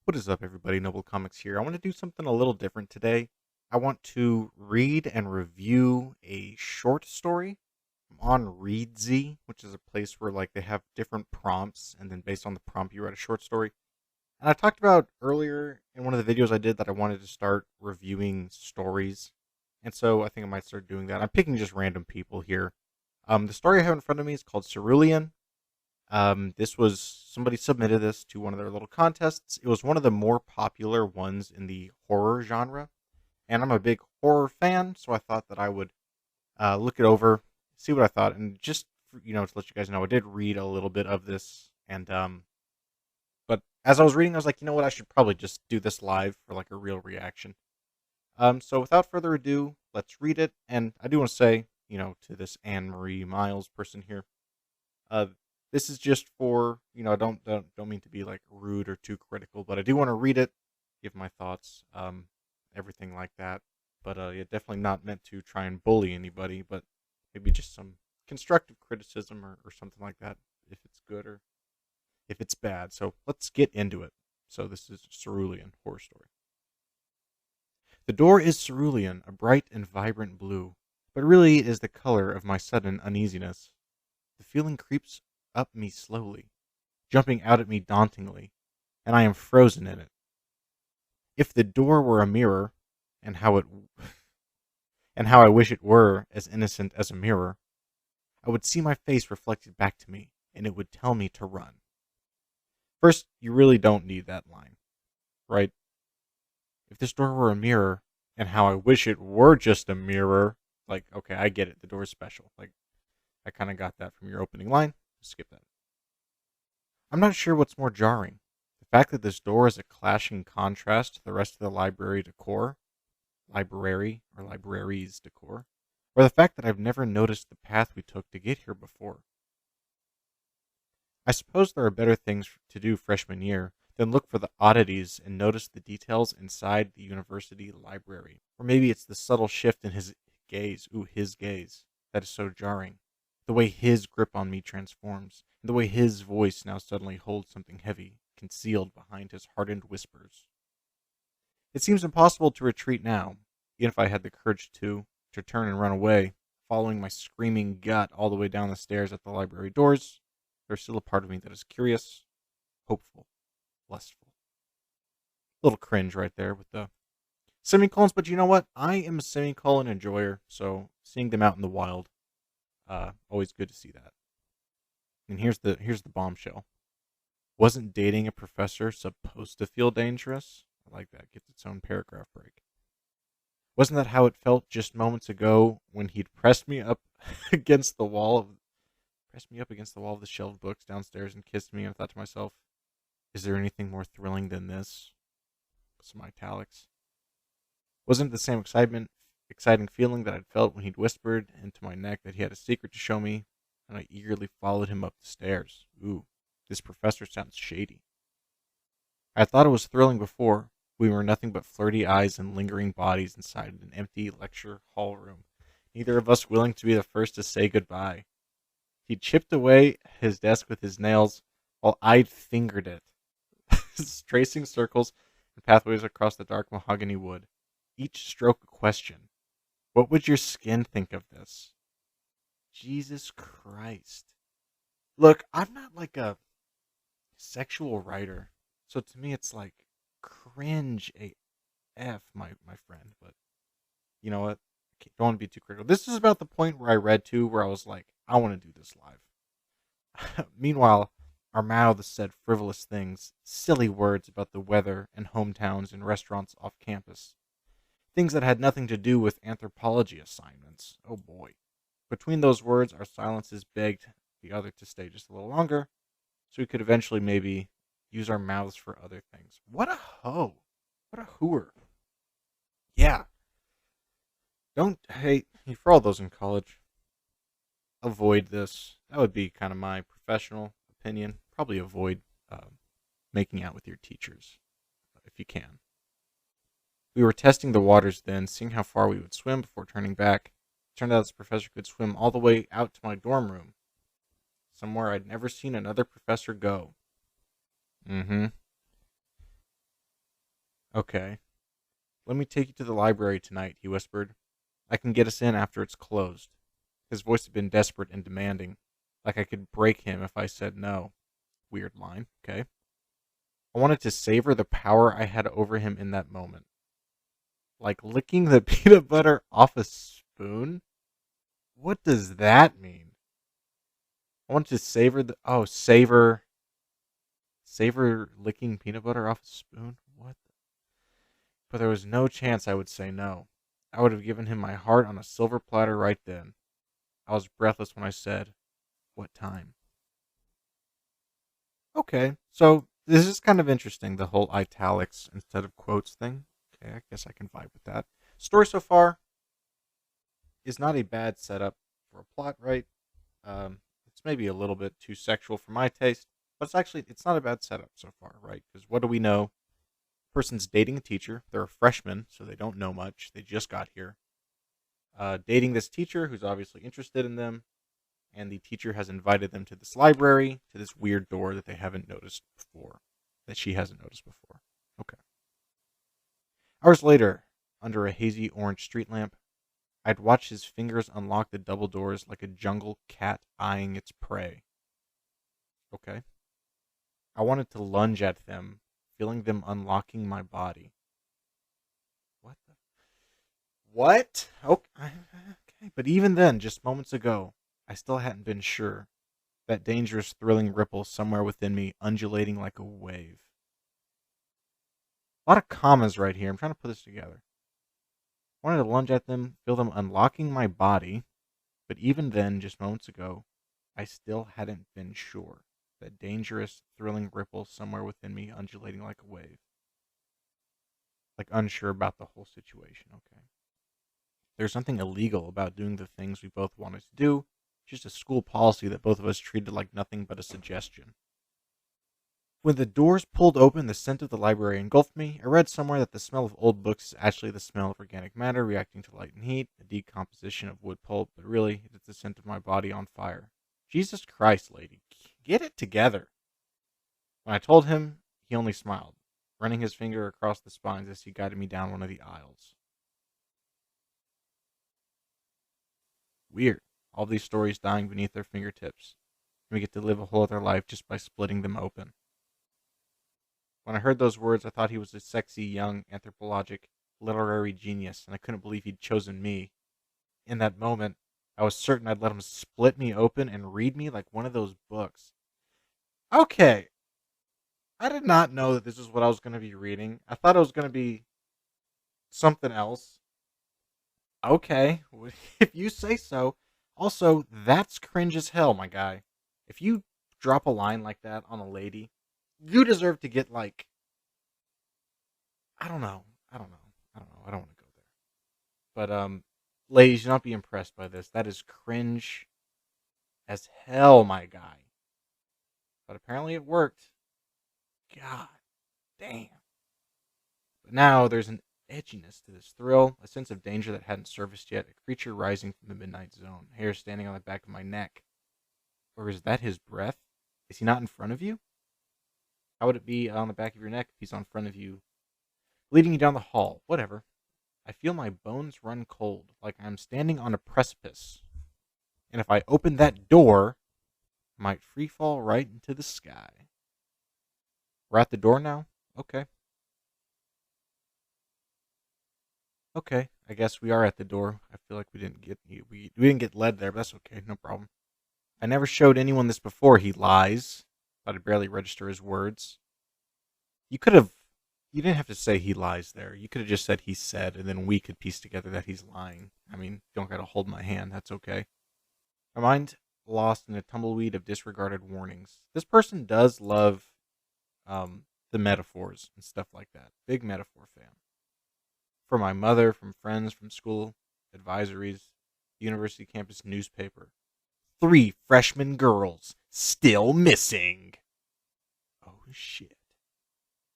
What is up, everybody? Noble Comics here. I want to do something a little different today. I want to read and review a short story. I'm on Reedsy, which is a place where they have different prompts, and then based on the prompt, you write a short story. And I talked about earlier in one of the videos I did that I wanted to start reviewing stories, and so I think I might start doing that. I'm picking just random people here. The story I have in front of me is called Cerulean. This was somebody submitted this to one of their little contests. It was one of the more popular ones in the horror genre, and I'm a big horror fan, so I thought that I would look it over, see what I thought, and just to let you guys know, I did read a little bit of this, and but as I was reading, I was like, you know what, I should probably just do this live for like a real reaction. So without further ado, let's read it, and I do want to say, to this Anne Marie Miles person here. Uh, this is just for don't mean to be like rude or too critical, but I do want to read it, give my thoughts, everything like that. But yeah, definitely not meant to try and bully anybody, but maybe just some constructive criticism or something like that, if it's good or if it's bad. So let's get into it. So this is Cerulean horror story. The door is cerulean, a bright and vibrant blue, but really it is the color of my sudden uneasiness. The feeling creeps up me slowly, jumping out at me dauntingly, and I am frozen in it. If the door were a mirror, and how it and how I wish it were as innocent as a mirror, I would see my face reflected back to me, and it would tell me to run. First, you really don't need that line, right? If this door were a mirror, and how I wish it were just a mirror, okay, I get it, the door is special. I kind of got that from your opening line. Skip that. I'm not sure what's more jarring. The fact that this door is a clashing contrast to the rest of the library decor, library or library's decor, or the fact that I've never noticed the path we took to get here before. I suppose there are better things to do freshman year than look for the oddities and notice the details inside the university library. Or maybe it's the subtle shift in his gaze, that is so jarring. The way his grip on me transforms, and the way his voice now suddenly holds something heavy, concealed behind his hardened whispers. It seems impossible to retreat now, even if I had the courage to turn and run away, following my screaming gut all the way down the stairs at the library doors. There's still a part of me that is curious, hopeful, lustful. Little cringe right there with the semicolons, but you know what? I am a semicolon enjoyer, so seeing them out in the wild, always good to see that. And here's the bombshell. Wasn't dating a professor supposed to feel dangerous? I like that. Gets its own paragraph break. Wasn't that how it felt just moments ago when he'd pressed me up against the wall of the shelved books downstairs and kissed me, and I thought to myself, is there anything more thrilling than this? Some italics. Wasn't it the same exciting feeling that I'd felt when he'd whispered into my neck that he had a secret to show me, and I eagerly followed him up the stairs? Ooh, this professor sounds shady. I thought it was thrilling before. We were nothing but flirty eyes and lingering bodies inside an empty lecture hall room, neither of us willing to be the first to say goodbye. He chipped away his desk with his nails while I'd fingered it, tracing circles and pathways across the dark mahogany wood. Each stroke a question. What would your skin think of this? Jesus Christ. Look, I'm not like a sexual writer, so to me it's like cringe AF, my friend, but you know what? Okay, don't want to be too critical. This is about the point where I read to where I was like, I want to do this live. Meanwhile, our mouths said frivolous things, silly words about the weather and hometowns and restaurants off campus. Things that had nothing to do with anthropology assignments. Oh boy. Between those words, our silences begged the other to stay just a little longer, so we could eventually maybe use our mouths for other things. What a hoe. What a hooer. Yeah. Don't hate for all those in college. Avoid this. That would be kind of my professional opinion. Probably avoid making out with your teachers if you can. We were testing the waters then, seeing how far we would swim before turning back. It turned out this professor could swim all the way out to my dorm room, somewhere I'd never seen another professor go. Mm-hmm. Okay. Let me take you to the library tonight, he whispered. I can get us in after it's closed. His voice had been desperate and demanding, like I could break him if I said no. Weird line, okay? I wanted to savor the power I had over him in that moment. Like licking the peanut butter off a spoon? What does that mean? I wanted to savor the. Oh, savor. Savor licking peanut butter off a spoon? What? But there was no chance I would say no. I would have given him my heart on a silver platter right then. I was breathless when I said, "What time?" Okay, so this is kind of interesting, the whole italics instead of quotes thing. Okay, I guess I can vibe with that. Story so far is not a bad setup for a plot, right? It's maybe a little bit too sexual for my taste, but it's not a bad setup so far, right? Because what do we know? Person's dating a teacher. They're a freshman, so they don't know much. They just got here. Dating this teacher who's obviously interested in them, and the teacher has invited them to this library, to this weird door that they haven't noticed before, that she hasn't noticed before. Okay. Hours later, under a hazy orange street lamp, I'd watch his fingers unlock the double doors like a jungle cat eyeing its prey. Okay. I wanted to lunge at them, feeling them unlocking my body. What the? What? Okay. But even then, just moments ago, I still hadn't been sure. That dangerous, thrilling ripple somewhere within me, undulating like a wave. A lot of commas right here. I'm trying to put this together. I wanted to lunge at them, feel them unlocking my body, but even then, just moments ago, I still hadn't been sure. That dangerous, thrilling ripple somewhere within me, undulating like a wave. Like unsure about the whole situation, okay. There's something illegal about doing the things we both wanted to do, just a school policy that both of us treated like nothing but a suggestion. When the doors pulled open, the scent of the library engulfed me. I read somewhere that the smell of old books is actually the smell of organic matter reacting to light and heat, the decomposition of wood pulp, but really, it is the scent of my body on fire. Jesus Christ, lady, get it together. When I told him, he only smiled, running his finger across the spines as he guided me down one of the aisles. Weird. All these stories dying beneath their fingertips. We get to live a whole other life just by splitting them open. When I heard those words, I thought he was a sexy, young, anthropologic, literary genius, and I couldn't believe he'd chosen me. In that moment, I was certain I'd let him split me open and read me like one of those books. Okay, I did not know that this is what I was going to be reading. I thought it was going to be something else. Okay, if you say so. Also, that's cringe as hell, my guy. If you drop a line like that on a lady, you deserve to get like, I don't know. I don't know. I don't know. I don't want to go there. But ladies, do not be impressed by this. That is cringe as hell, my guy. But apparently it worked. God damn. But now there's an edginess to this thrill, a sense of danger that hadn't surfaced yet, a creature rising from the midnight zone, hair standing on the back of my neck. Or is that his breath? Is he not in front of you? How would it be on the back of your neck if he's on front of you, leading you down the hall? Whatever. I feel my bones run cold, like I'm standing on a precipice. And if I open that door, I might free fall right into the sky. We're at the door now? Okay. Okay, I guess we are at the door. I feel like we didn't get led there, but that's okay, no problem. I never showed anyone this before, he lies. Thought I'd barely register his words. You could have you didn't have to say he lies there. You could have just said he said, and then we could piece together that he's lying. I mean, don't gotta hold my hand, that's okay. My mind lost in a tumbleweed of disregarded warnings. This person does love the metaphors and stuff like that. Big metaphor fan. From my mother, from friends, from school advisories, university campus newspaper. 3 freshman girls still missing. Oh shit.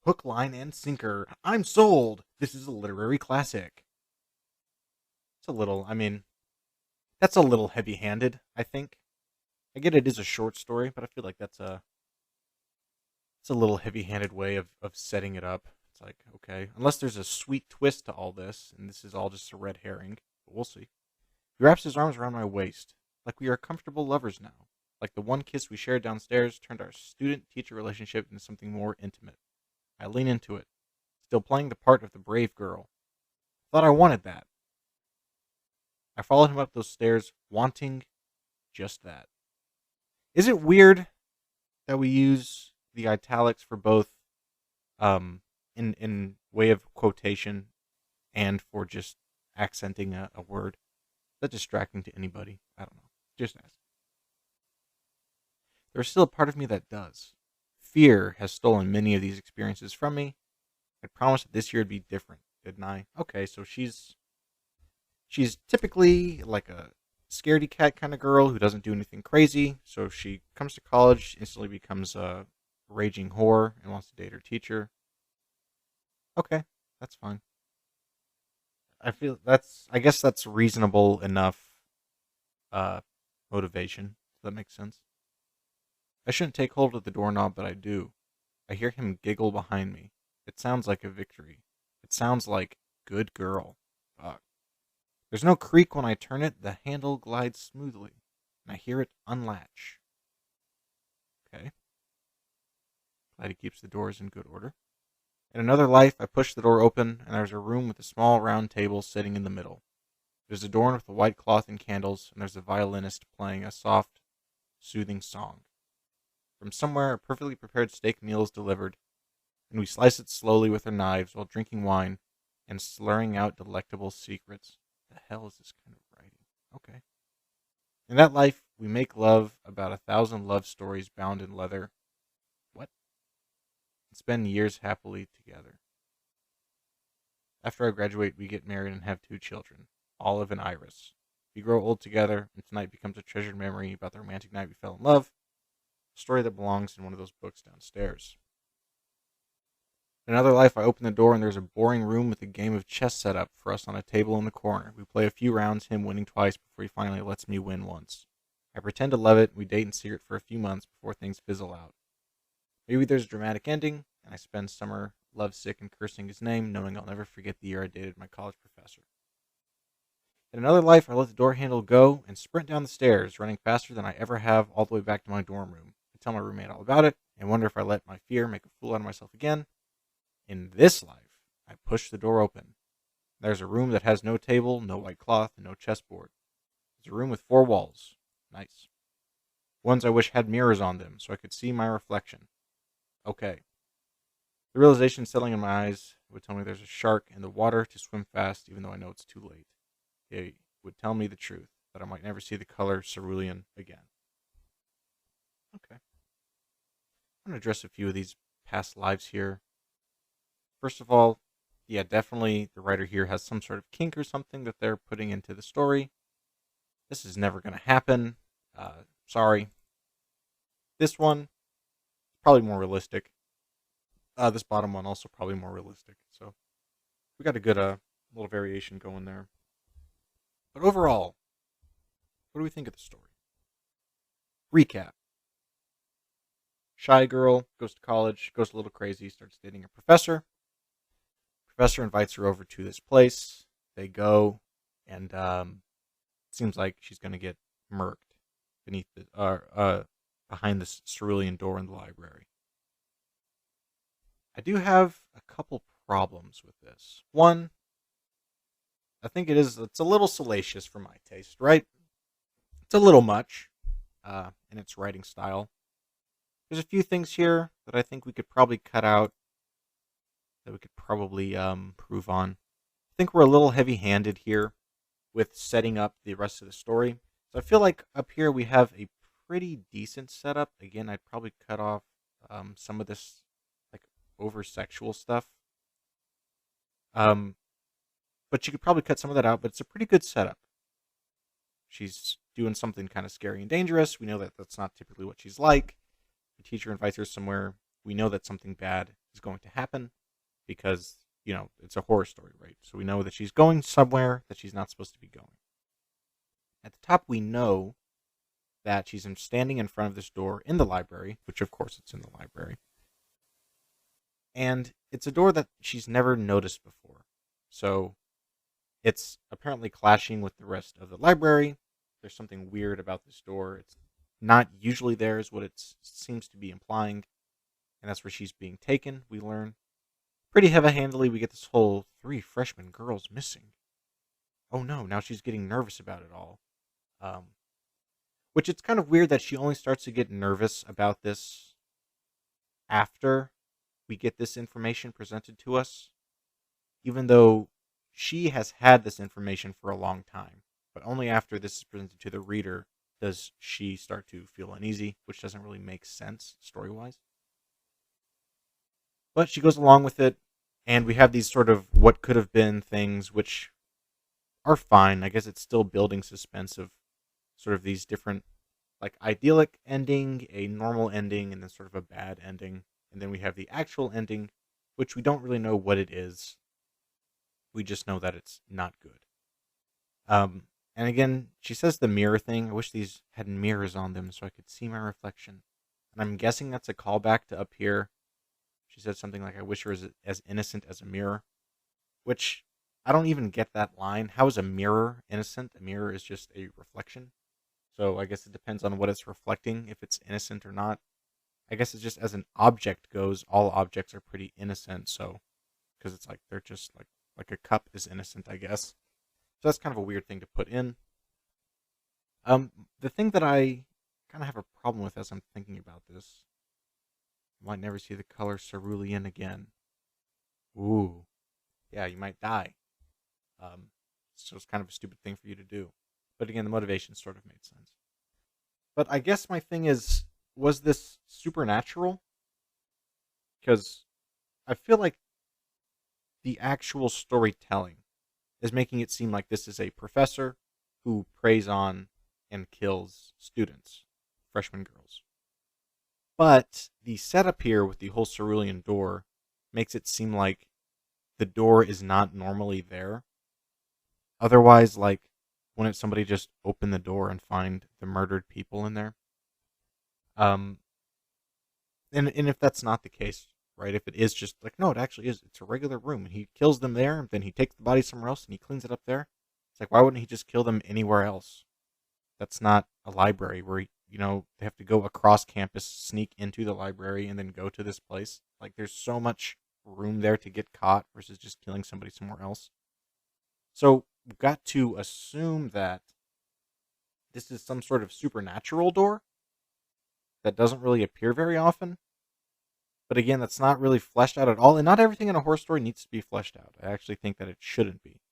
Hook, line, and sinker. I'm sold. This is a literary classic. It's a little, I mean, that's a little heavy-handed, I think. I get it is a short story, but I feel like it's a little heavy-handed way of setting it up. It's like, okay, unless there's a sweet twist to all this, and this is all just a red herring, but we'll see. He wraps his arms around my waist, like we are comfortable lovers now. Like the one kiss we shared downstairs turned our student-teacher relationship into something more intimate. I lean into it, still playing the part of the brave girl. Thought I wanted that. I followed him up those stairs, wanting just that. Is it weird that we use the italics for both in way of quotation and for just accenting a word? Is that distracting to anybody? I don't know. Just ask. There's still a part of me that does. Fear has stolen many of these experiences from me. I promised that this year would be different, didn't I? Okay, so she's typically like a scaredy cat kind of girl who doesn't do anything crazy. So if she comes to college, instantly becomes a raging whore and wants to date her teacher. Okay, that's fine. I guess that's reasonable enough uh motivation. Does that make sense? I shouldn't take hold of the doorknob, but I do. I hear him giggle behind me. It sounds like a victory. It sounds like good girl. Fuck. There's no creak when I turn it. The handle glides smoothly, and I hear it unlatch. Okay. Glad he keeps the doors in good order. In another life, I push the door open, and there's a room with a small round table sitting in the middle. There's adorned with a white cloth and candles, and there's a violinist playing a soft, soothing song. From somewhere, a perfectly prepared steak meal is delivered, and we slice it slowly with our knives while drinking wine and slurring out delectable secrets. The hell is this kind of writing? Okay. In that life, we make love about 1,000 love stories bound in leather. What? And spend years happily together. After I graduate, we get married and have 2 children, Olive and Iris. We grow old together, and tonight becomes a treasured memory about the romantic night we fell in love, a story that belongs in one of those books downstairs. In another life, I open the door and there's a boring room with a game of chess set up for us on a table in the corner. We play a few rounds, him winning twice before he finally lets me win once. I pretend to love it, and we date in secret for a few months before things fizzle out. Maybe there's a dramatic ending, and I spend summer lovesick and cursing his name, knowing I'll never forget the year I dated my college professor. In another life, I let the door handle go and sprint down the stairs, running faster than I ever have all the way back to my dorm room. I tell my roommate all about it, and wonder if I let my fear make a fool out of myself again. In this life, I push the door open. There's a room that has no table, no white cloth, and no chessboard. It's a room with 4 walls. Nice. Ones I wish had mirrors on them so I could see my reflection. Okay. The realization settling in my eyes would tell me there's a shark in the water to swim fast, even though I know it's too late. It would tell me the truth, that I might never see the color cerulean again. Okay. I'm going to address a few of these past lives here. First of all, yeah, definitely the writer here has some sort of kink or something that they're putting into the story. This is never going to happen. Sorry. This one, probably more realistic. This bottom one also probably more realistic. So we got a good little variation going there. But overall, what do we think of the story? Recap. Shy girl, goes to college, goes a little crazy, starts dating a professor. Professor invites her over to this place. They go, and it seems like she's going to get murked beneath behind this cerulean door in the library. I do have a couple problems with this. One, I think it's a little salacious for my taste, right? It's a little much in its writing style. There's a few things here that I think we could probably cut out, that we could probably improve on. I think we're a little heavy-handed here with setting up the rest of the story. So I feel like up here we have a pretty decent setup. Again, I'd probably cut off some of this like over-sexual stuff. But you could probably cut some of that out, but it's a pretty good setup. She's doing something kind of scary and dangerous. We know that that's not typically what she's like. The teacher invites her somewhere. We know that something bad is going to happen because, it's a horror story, right? So we know that she's going somewhere that she's not supposed to be going. At the top, we know that she's standing in front of this door in the library, which of course it's in the library. And it's a door that she's never noticed before. So it's apparently clashing with the rest of the library. There's something weird about this door. It's not usually there, is what it seems to be implying. And that's where she's being taken, we learn. Pretty heavy-handedly, we get this whole 3 freshman girls missing. Oh no, now she's getting nervous about it all. Which it's kind of weird that she only starts to get nervous about this after we get this information presented to us. Even though she has had this information for a long time. But only after this is presented to the reader does she start to feel uneasy, which doesn't really make sense story-wise. But she goes along with it, and we have these sort of what could have been things, which are fine. I guess it's still building suspense of sort of these different, like, idyllic ending, a normal ending, and then sort of a bad ending. And then we have the actual ending, which we don't really know what it is. We just know that it's not good. And again, she says the mirror thing. I wish these had mirrors on them so I could see my reflection. And I'm guessing that's a callback to up here. She said something like, I wish her was as innocent as a mirror. Which, I don't even get that line. How is a mirror innocent? A mirror is just a reflection. So I guess it depends on what it's reflecting, if it's innocent or not. I guess it's just as an object goes, all objects are pretty innocent. So, because it's like, they're just like a cup is innocent, I guess. So that's kind of a weird thing to put in. The thing that I kind of have a problem with as I'm thinking about this, you might never see the color cerulean again. Ooh, yeah, you might die. So it's kind of a stupid thing for you to do. But again, the motivation sort of made sense. But I guess my thing is, was this supernatural? Because I feel like the actual storytelling is making it seem like this is a professor who preys on and kills students, freshman girls. But the setup here with the whole cerulean door makes it seem like the door is not normally there. Otherwise, like, wouldn't somebody just open the door and find the murdered people in there? And if that's not the case, right? If it is just like, no, it actually is. It's a regular room, and he kills them there, and then he takes the body somewhere else, and he cleans it up there. It's like, why wouldn't he just kill them anywhere else? That's not a library where, they have to go across campus, sneak into the library, and then go to this place. Like, there's so much room there to get caught versus just killing somebody somewhere else. So we've got to assume that this is some sort of supernatural door that doesn't really appear very often. But again, that's not really fleshed out at all. And not everything in a horror story needs to be fleshed out. I actually think that it shouldn't be.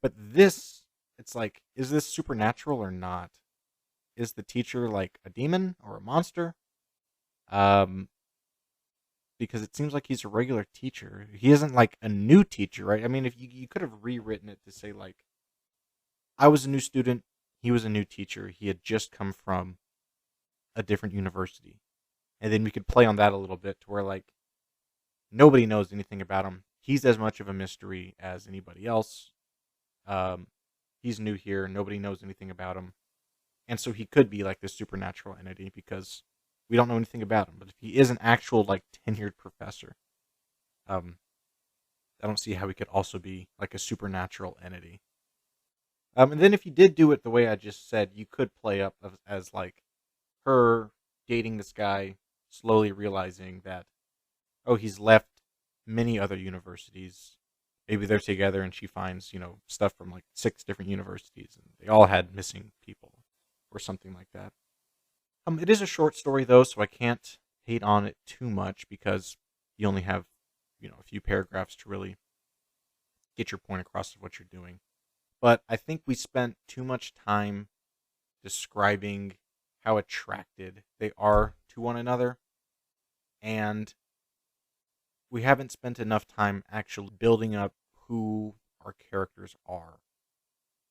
But this, it's like, is this supernatural or not? Is the teacher like a demon or a monster? Because it seems like he's a regular teacher. He isn't like a new teacher, right? I mean, if you could have rewritten it to say, like, I was a new student, he was a new teacher. He had just come from a different university. And then we could play on that a little bit to where, like, nobody knows anything about him. He's as much of a mystery as anybody else. He's new here. Nobody knows anything about him. And so he could be like this supernatural entity because we don't know anything about him. But if he is an actual, like, tenured professor, I don't see how he could also be like a supernatural entity. And then if you did do it the way I just said, you could play up as like her dating this guy, slowly realizing that, oh, he's left many other universities. Maybe they're together and she finds, stuff from like 6 different universities and they all had missing people or something like that. It is a short story though, so I can't hate on it too much because you only have, a few paragraphs to really get your point across of what you're doing. But I think we spent too much time describing how attracted they are to one another. And we haven't spent enough time actually building up who our characters are.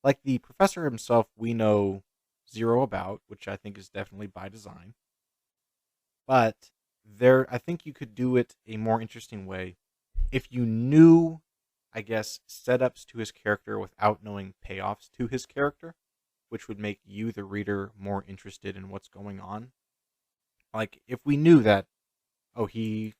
Like the professor himself, we know 0 about, which I think is definitely by design. But I think you could do it a more interesting way if you knew, I guess, setups to his character without knowing payoffs to his character, which would make you, the reader, more interested in what's going on. Like, if we knew that, oh, he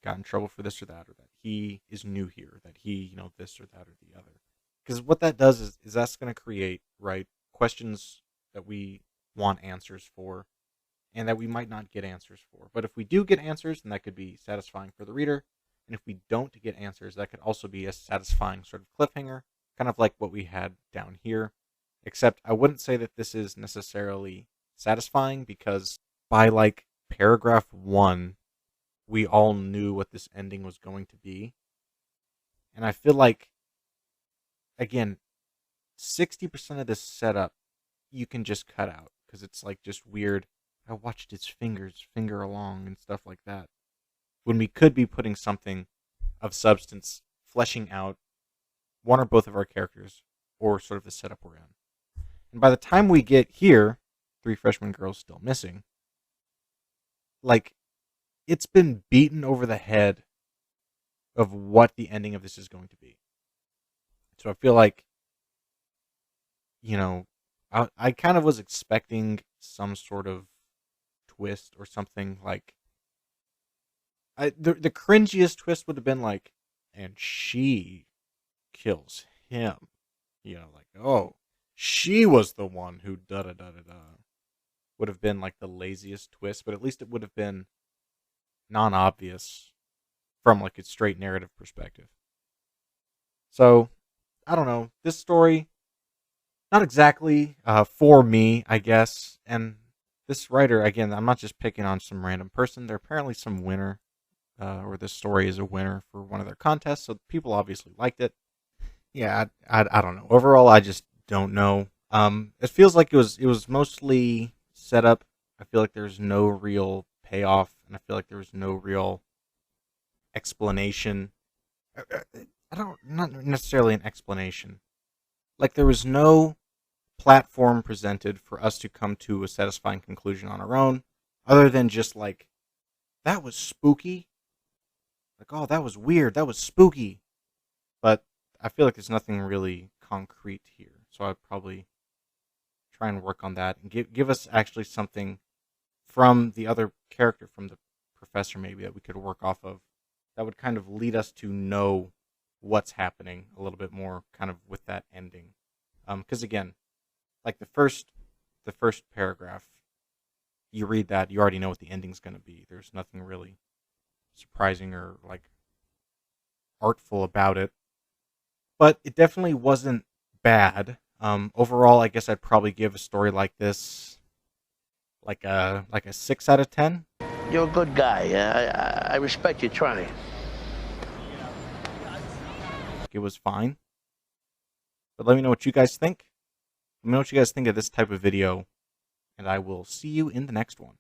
got in trouble for this or that, or that he is new here, that he, this or that or the other. Because what that does is that's going to create, right, questions that we want answers for and that we might not get answers for. But if we do get answers, then that could be satisfying for the reader. And if we don't get answers, that could also be a satisfying sort of cliffhanger, kind of like what we had down here. Except I wouldn't say that this is necessarily satisfying, because by like paragraph 1, we all knew what this ending was going to be. And I feel like, again, 60% of this setup you can just cut out, because it's like just weird. I watched his fingers finger along and stuff like that, when we could be putting something of substance, fleshing out one or both of our characters, or sort of the setup we're in. And by the time we get here, 3 freshman girls still missing, like, it's been beaten over the head of what the ending of this is going to be. So I feel like, I kind of was expecting some sort of twist or something. Like, the cringiest twist would have been like, and she kills him. Like, oh, she was the one who da-da-da-da-da. Would have been like the laziest twist, but at least it would have been non-obvious from like a straight narrative perspective. So, I don't know. This story, not exactly for me, I guess. And this writer, again, I'm not just picking on some random person. They're apparently some winner, or this story is a winner for one of their contests, so people obviously liked it. Yeah, I don't know. Overall, I just don't know. It feels like it was mostly set up. I feel like there's no real payoff, and I feel like there was no real explanation. Not necessarily an explanation. Like, there was no platform presented for us to come to a satisfying conclusion on our own, other than just like, that was spooky. Like, oh, that was weird. That was spooky. But I feel like there's nothing really concrete here. So I'd probably try and work on that and give us actually something from the other character, from the professor maybe, that we could work off of, that would kind of lead us to know what's happening a little bit more, kind of with that ending. Because again, like the first paragraph, you read that, you already know what the ending's going to be. There's nothing really surprising or like artful about it, but it definitely wasn't bad. Overall, I guess I'd probably give a story like this like a 6 out of 10. You're a good guy. I respect you trying. It was fine. But let me know what you guys think. Let me know what you guys think of this type of video, and I will see you in the next one.